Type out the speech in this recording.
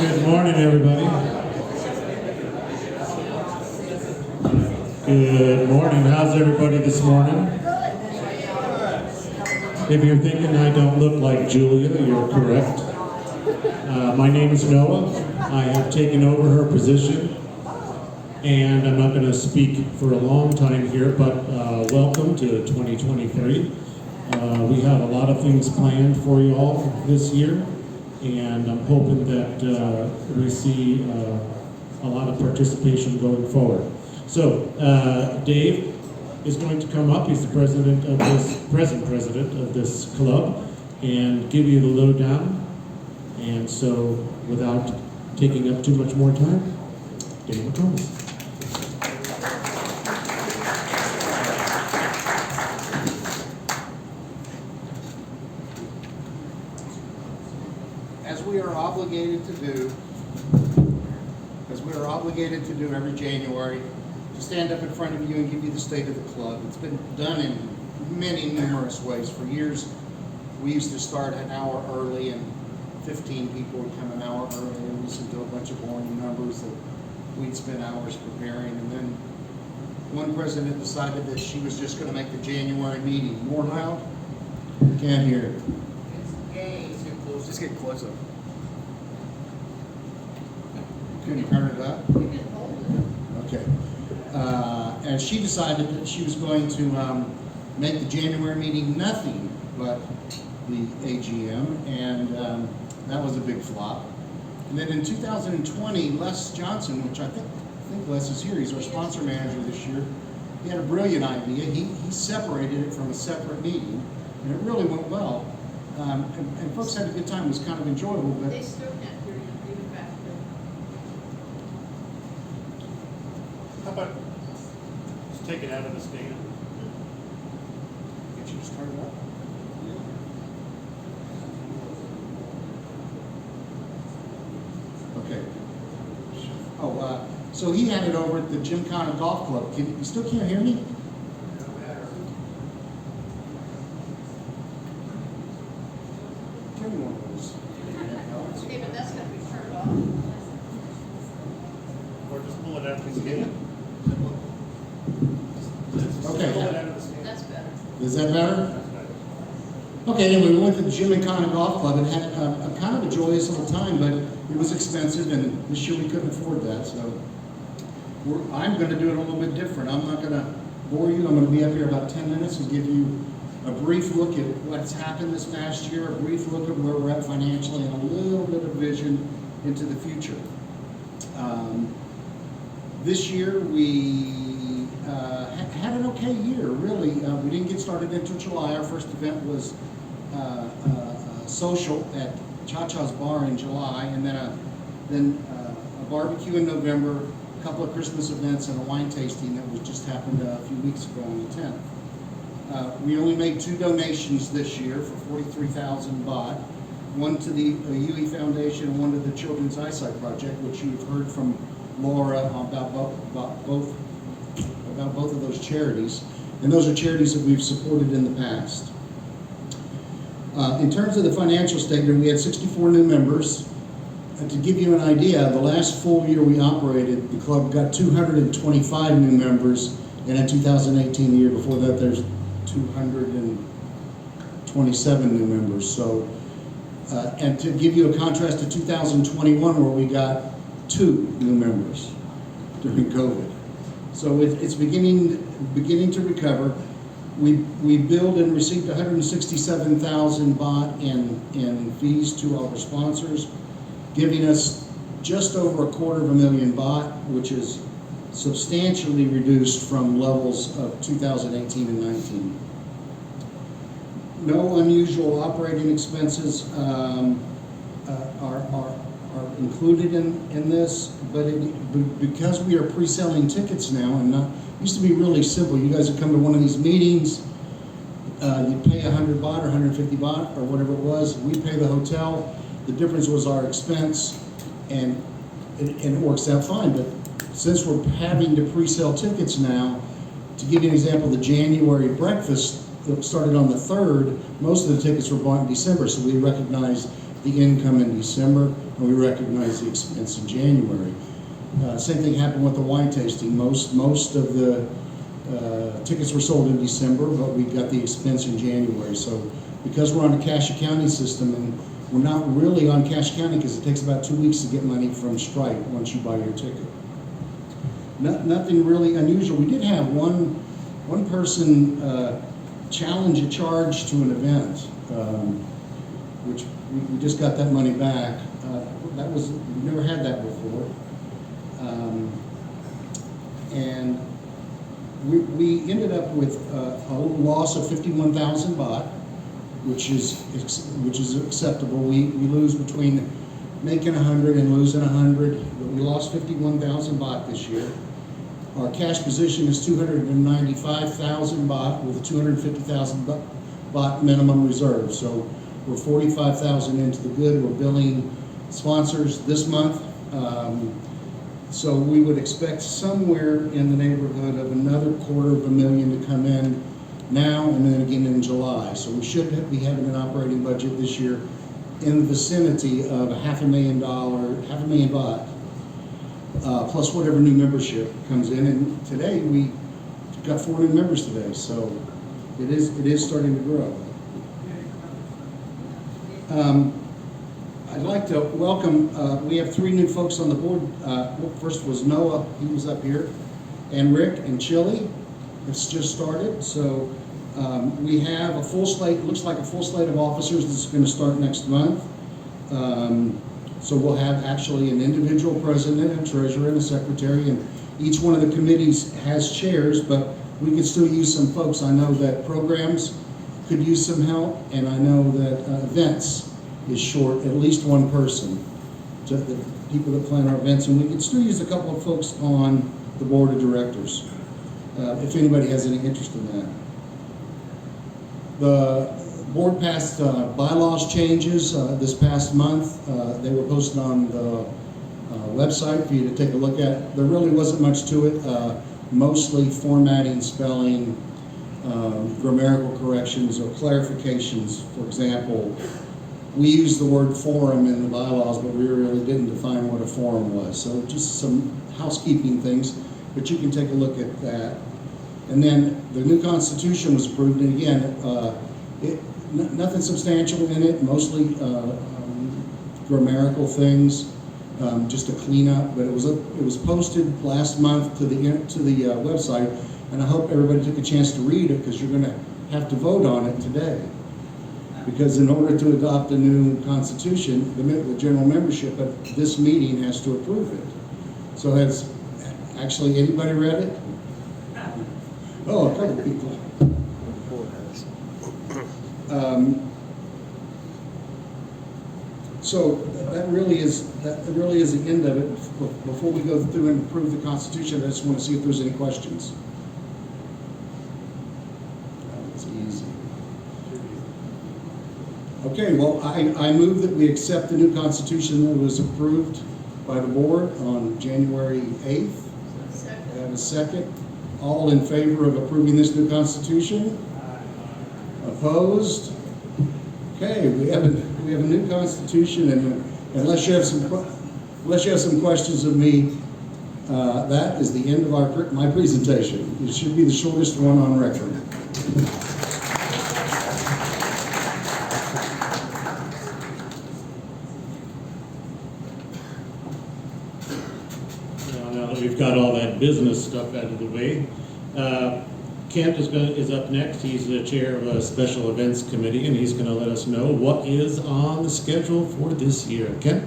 Good morning, everybody. Good morning. How's everybody this morning? If you're thinking I don't look like Julia, you're correct. My name is Noah. I have taken over her position, and I'm not going to speak for a long time here, but welcome to 2023. We have a lot of things planned for you all this year, and I'm hoping that we see a lot of participation going forward. So, Dave is going to come up. He's the present president of this club, and give you the lowdown. And so, without taking up too much more time, Dave McComas. As we are obligated to do every January, to stand up in front of you and give you the state of the club. It's been done in many numerous ways. For years, we used to start an hour early, and 15 people would come an hour early and listen to a bunch of boring numbers that we'd spend hours preparing. And then one president decided that she was just going to make the January meeting more loud. Can't hear. Just get closer. Can you turn it up? Okay. And she decided that she was going to make the January meeting nothing but the AGM, and that was a big flop. And then in 2020, Les Johnson, which I think Les is here, he's our sponsor manager this year, he had a brilliant idea. He separated it from a separate meeting, and it really went well. And folks had a good time. It was kind of enjoyable. But they still can't hear you. Leave it back there. How about just take it out of the stand? Can't you just turn it up? Okay. Oh, so he had it over at the Gymkhana Golf Club. You still can't hear me? Give me one of those. David, that's going to be turned off. Or just pull it out of the Can you get stand? it? Okay. Pull it out of the stand. That's better. Is that better? Okay, anyway, we went to the Gymkhana Golf Club and had a kind of a joyous little time, but it was expensive, and this year we couldn't afford that, so I'm going to do it a little bit different. I'm not going to bore you. I'm going to be up here about 10 minutes and give you a brief look at what's happened this past year, a brief look at where we're at financially, and a little bit of vision into the future. This year we had an okay year, really. We didn't get started until July. Our first event was social at Cha-Cha's Bar in July, and then a barbecue in November, a couple of Christmas events, and a wine tasting that was just happened a few weeks ago on the 10th. We only made 2 donations this year for 43,000 baht, one to the UE Foundation and one to the Children's Eyesight Project, which you've heard from Laura about both of those charities. And those are charities that we've supported in the past. In terms of the financial statement, we had 64 new members. And to give you an idea, the last full year we operated, the club got 225 new members, and in 2018, the year before that, there's 227 new members. So, and to give you a contrast to 2021, where we got 2 new members during COVID. So it's beginning to recover. We billed and received 167,000 baht in fees to our sponsors, giving us just over 250,000 baht, which is substantially reduced from levels of 2018 and 19. No unusual operating expenses are included in this, but because we are pre-selling tickets now, and it used to be really simple. You guys would come to one of these meetings, you'd pay 100 baht or 150 baht or whatever it was. We'd pay the hotel. The difference was our expense, and it works out fine. But since we're having to pre-sell tickets now, to give you an example, the January breakfast that started on the 3rd, most of the tickets were bought in December, so we recognized the income in December, and we recognize the expense in January. Same thing happened with the wine tasting. Most of the tickets were sold in December, but we got the expense in January. So because we're on a cash accounting system, and we're not really on cash accounting because it takes about 2 weeks to get money from Stripe once you buy your ticket. Nothing really unusual. We did have one person challenge a charge to an event, which we just got that money back. We've never had that before. And we ended up with a loss of 51,000 baht, which is acceptable. We lose between making 100 and losing 100, but we lost 51,000 baht this year. Our cash position is 295,000 baht with a 250,000 baht minimum reserve. So we're 45,000 into the good. We're billing sponsors this month. So we would expect somewhere in the neighborhood of another $250,000 to come in now and then again in July. So we should be having an operating budget this year in the vicinity of $500,000 baht, plus whatever new membership comes in. And today we got 4 new members today, so it is starting to grow. I'd like to welcome, we have 3 new folks on the board. First was Noah, he was up here, and Rick and Chili. It's just started, so we have a full slate, looks like a full slate of officers. This is going to start next month. So we'll have actually an individual president, a treasurer, and a secretary, and each one of the committees has chairs, but we could still use some folks. I know that programs could use some help, and I know that events is short at least one person, to the people that plan our events, and we could still use a couple of folks on the board of directors, if anybody has any interest in that. The board passed bylaws changes this past month. They were posted on the website for you to take a look at. There really wasn't much to it, mostly formatting, spelling, grammatical corrections or clarifications. For example, we use the word forum in the bylaws, but we really didn't define what a forum was. So just some housekeeping things, but you can take a look at that. And then the new constitution was approved, and again, nothing substantial in it, mostly grammatical things, just a cleanup. But it was posted last month to the website, and I hope everybody took a chance to read it, because you're going to have to vote on it today. Because in order to adopt a new constitution, the general membership at this meeting has to approve it. So has actually anybody read it? Oh, a couple people. So that really is the end of it. Before we go through and approve the Constitution, I just want to see if there's any questions. It's easy. Okay, well, I move that we accept the new Constitution that was approved by the board on January 8th. I have a second. All in favor of approving this new Constitution? Opposed? Okay, we have a new Constitution, and unless you have some questions of me, that is the end of my presentation. It should be the shortest one on record. Now that we've got all that business stuff out of the way, Kent is up next. He's the chair of a special events committee, and he's going to let us know what is on the schedule for this year. Kent?